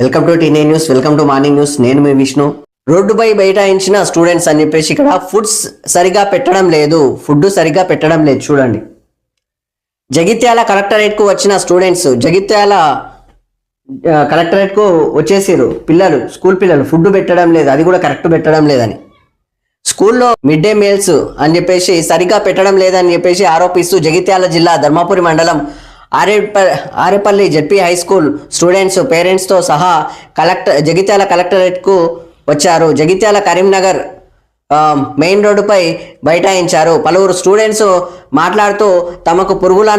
Welcome to టీనే news, welcome to morning news. నేను మీ విష్ణు. రోడ్డుపై బైఠాయించిన స్టూడెంట్స్ అని చెప్పేసి ఇక్కడ ఫుడ్ సరిగా పెట్టడం లేదు. చూడండి, జగిత్యాల కలెక్టరేట్ కు వచ్చిన స్టూడెంట్స్ జగిత్యాల కలెక్టరేట్ కు వచ్చేసారు. స్కూల్ పిల్లలు ఫుడ్ పెట్టడం లేదు, అది కూడా కరెక్ట్ పెట్టడం లేదని, స్కూల్లో మిడ్ డే మీల్స్ అని చెప్పేసి సరిగా పెట్టడం లేదని చెప్పేసి ఆరోపిస్తూ జగిత్యాల జిల్లా ధర్మపురి మండలం Arepalli ZP high school students పేరెంట్స్తో సహా జగిత్యాల కలెక్టరేట్కు వచ్చారు. జగిత్యాల కరీంనగర్ మెయిన్ రోడ్డుపై బైఠాయించారు. పలువురు స్టూడెంట్స్ మాట్లాడుతూ తమకు పురుగులు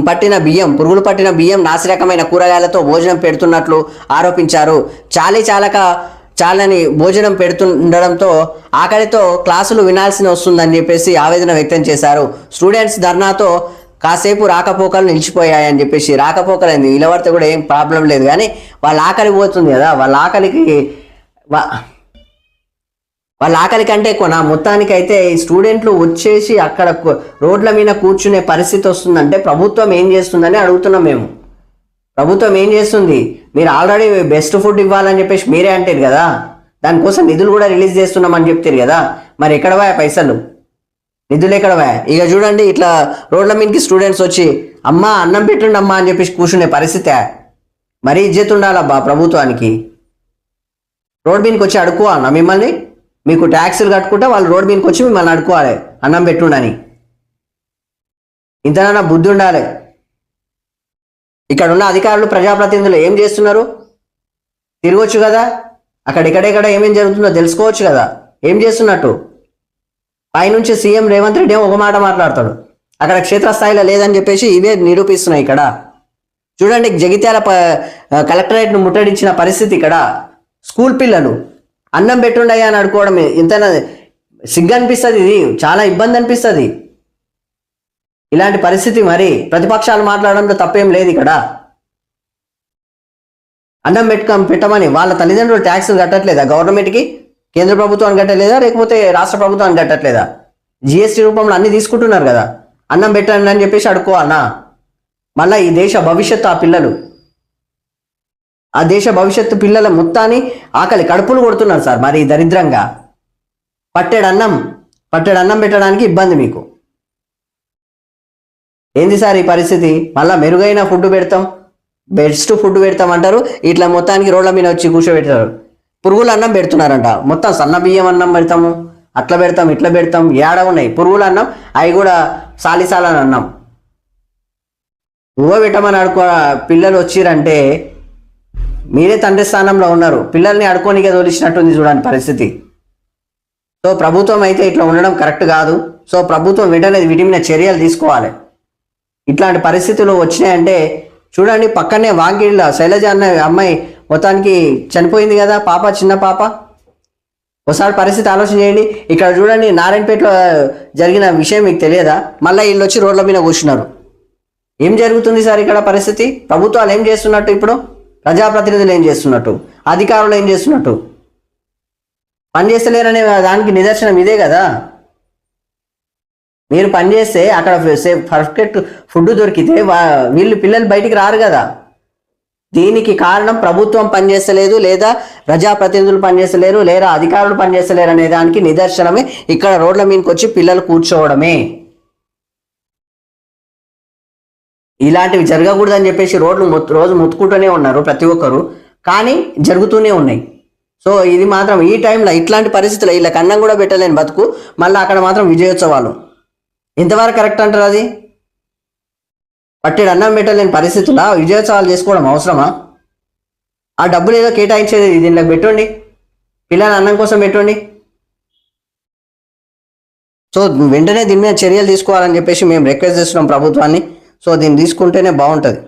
పట్టిన బియ్యం నాసిరకమైన కూరగాయలతో భోజనం పెడుతున్నట్లు ఆరోపించారు. చాలని భోజనం పెడుతుండడంతో ఆకలితో క్లాసులు వినాల్సి వస్తుందని చెప్పేసి ఆవేదన వ్యక్తం చేశారు. స్టూడెంట్స్ ధర్నాతో కాసేపు రాకపోకలు నిలిచిపోయాయని చెప్పేసి, రాకపోకలైంది నిలబడితే కూడా ఏం ప్రాబ్లం లేదు, కానీ వాళ్ళ ఆకలి పోతుంది కదా, వాళ్ళ ఆకలి కంటే కొన మొత్తానికి అయితే ఈ స్టూడెంట్లు వచ్చేసి అక్కడ రోడ్ల మీద కూర్చునే పరిస్థితి వస్తుందంటే ప్రభుత్వం ఏం చేస్తుందని అడుగుతున్నాం మేము. ప్రభుత్వం ఏం చేస్తుంది? మీరు ఆల్రెడీ బెస్ట్ ఫుడ్ ఇవ్వాలని చెప్పేసి మీరే అంటారు కదా, దానికోసం నిధులు కూడా రిలీజ్ చేస్తున్నామని చెప్తారు కదా, మరి ఎక్కడ పోయా పైసలు? నిధులు ఎక్కడ పోయా? ఇక చూడండి, ఇట్లా రోడ్ల మీదకి స్టూడెంట్స్ వచ్చి అమ్మ అన్నం పెట్టండి అమ్మా అని చెప్పేసి కూర్చునే పరిస్థితి. మరీ ఇజ్జత్ ఉండాలబ్బా ప్రభుత్వానికి. రోడ్ మీదకి వచ్చి అడుక్కోవాలన్నా మిమ్మల్ని? మీకు ట్యాక్సులు కట్టుకుంటే వాళ్ళు రోడ్ మీదకి వచ్చి మిమ్మల్ని అడుక్కోవాలి అన్నం పెట్టుండని. ఇంతనన్నా బుద్ధి ఉండాలి. ఇక్కడ ఉన్న అధికారులు ప్రజాప్రతినిధులు ఏం చేస్తున్నారు? తిరగొచ్చు కదా, ఎక్కడెక్కడ ఏమేం జరుగుతుందో తెలుసుకోవచ్చు కదా, ఏం చేస్తున్నట్టు. పైనుంచి సీఎం రేవంత్ రెడ్డి ఒక మాట మాట్లాడతాడు, అక్కడ క్షేత్రస్థాయిలో లేదని చెప్పేసి ఇవే నిరూపిస్తున్నాయి. ఇక్కడ చూడండి, జగిత్యాల కలెక్టరేట్ను ముట్టడించిన పరిస్థితి. ఇక్కడ స్కూల్ పిల్లలు అన్నం పెట్టుండయా అని అడుకోవడం ఇంత సిగ్గు అనిపిస్తుంది, ఇది చాలా ఇబ్బంది అనిపిస్తుంది ఇలాంటి పరిస్థితి. మరి ప్రతిపక్షాలు మాట్లాడడంలో తప్పేం లేదు. ఇక్కడ అన్నం పెట్టమని వాళ్ళ తల్లిదండ్రులు ట్యాక్సులు కట్టట్లేదా గవర్నమెంట్కి? కేంద్ర ప్రభుత్వాన్ని కట్టలేదా, లేకపోతే రాష్ట్ర ప్రభుత్వాన్ని కట్టట్లేదా? జిఎస్టీ రూపంలో అన్ని తీసుకుంటున్నారు కదా. అన్నం పెట్టండి అని చెప్పేసి అడుకోవాలన్నా? మళ్ళీ ఈ దేశ భవిష్యత్తు ఆ దేశ భవిష్యత్తు పిల్లల మొత్తాన్ని ఆకలి కడుపులు కొడుతున్నారు సార్. మరి దరిద్రంగా పట్టెడు అన్నం పెట్టడానికి ఇబ్బంది మీకు. ఏంది సార్ ఈ పరిస్థితి? మళ్ళీ మెరుగైన ఫుడ్ పెడతాం, బెస్ట్ ఫుడ్ పెడతాం అంటారు, ఇట్లా మొత్తానికి రోడ్ల మీద వచ్చి కూర్చోబెడతారు. పురుగుల అన్నం పెడుతున్నారంట, మొత్తం సన్న బియ్యం అన్నం పెడతాము, అట్లా పెడతాం ఇట్లా పెడతాం. ఏడ ఉన్నాయి పురుగుల అన్నం, అవి కూడా సాలిసాలని అన్నం. నువ్వు పెట్టమని పిల్లలు వచ్చిరంటే మీరే తండ్రి స్థానంలో ఉన్నారు, పిల్లల్ని అడుకోనికే తోలిసినట్టుంది చూడండి పరిస్థితి. సో ప్రభుత్వం అయితే ఇట్లా ఉండడం కరెక్ట్ కాదు. సో ప్రభుత్వం వెంటనే వీటి మీద చర్యలు తీసుకోవాలి. ఇట్లాంటి పరిస్థితులు వచ్చినాయంటే చూడండి, పక్కనే వాంగిళ్ళ శైలజ అన్న అమ్మాయి మొత్తానికి చనిపోయింది కదా, చిన్న పాప. ఒకసారి పరిస్థితి ఆలోచన చేయండి. ఇక్కడ చూడండి, నారాయణపేటలో జరిగిన విషయం మీకు తెలియదా? మళ్ళీ వీళ్ళు వచ్చి రోడ్ల మీద కూర్చున్నారు. ఏం జరుగుతుంది సార్ ఇక్కడ పరిస్థితి? ప్రభుత్వాలు ఏం చేస్తున్నట్టు? ఇప్పుడు ప్రజాప్రతినిధులు ఏం చేస్తున్నట్టు? అధికారులు ఏం చేస్తున్నట్టు? పని చేస్తలేరనే దానికి నిదర్శనం ఇదే కదా. మీరు పని చేస్తే అక్కడ పర్ఫెక్ట్ ఫుడ్ దొరికితే వీళ్ళు పిల్లలు బయటికి రారు కదా. దీనికి కారణం ప్రభుత్వం పనిచేస్తలేదు, లేదా ప్రజాప్రతినిధులు పనిచేస్తలేరు, లేదా అధికారులు పనిచేస్తలేరు అనే దానికి నిదర్శనమే ఇక్కడ రోడ్ల మీదకి వచ్చి పిల్లలు కూర్చోవడమే. ఇలాంటివి జరగకూడదని చెప్పేసి రోజు ముత్తుకుంటూనే ఉన్నారు ప్రతి ఒక్కరు, కానీ జరుగుతూనే ఉన్నాయి. సో ఇది మాత్రం ఈ టైంలో ఇట్లాంటి పరిస్థితులు వీళ్ళకి అన్నం కూడా పెట్టలేని బతుకు, మళ్ళీ అక్కడ మాత్రం విజయోత్సవాలు. ఎంతవరకు కరెక్ట్ అంటారు? అది పట్టెడు అన్నం పెట్టలేని పరిస్థితుల్లో విజయోత్సవాలు చేసుకోవడం అవసరమా? ఆ డబ్బులు ఏదో కేటాయించేది దీనిలోకి పెట్టండి, పిల్లల అన్నం కోసం పెట్టండి. సో వెంటనే దీని మీద చర్యలు తీసుకోవాలని చెప్పేసి మేము రిక్వెస్ట్ చేస్తున్నాం ప్రభుత్వాన్ని. సో దీన్ని తీసుకుంటేనే బాగుంటుంది.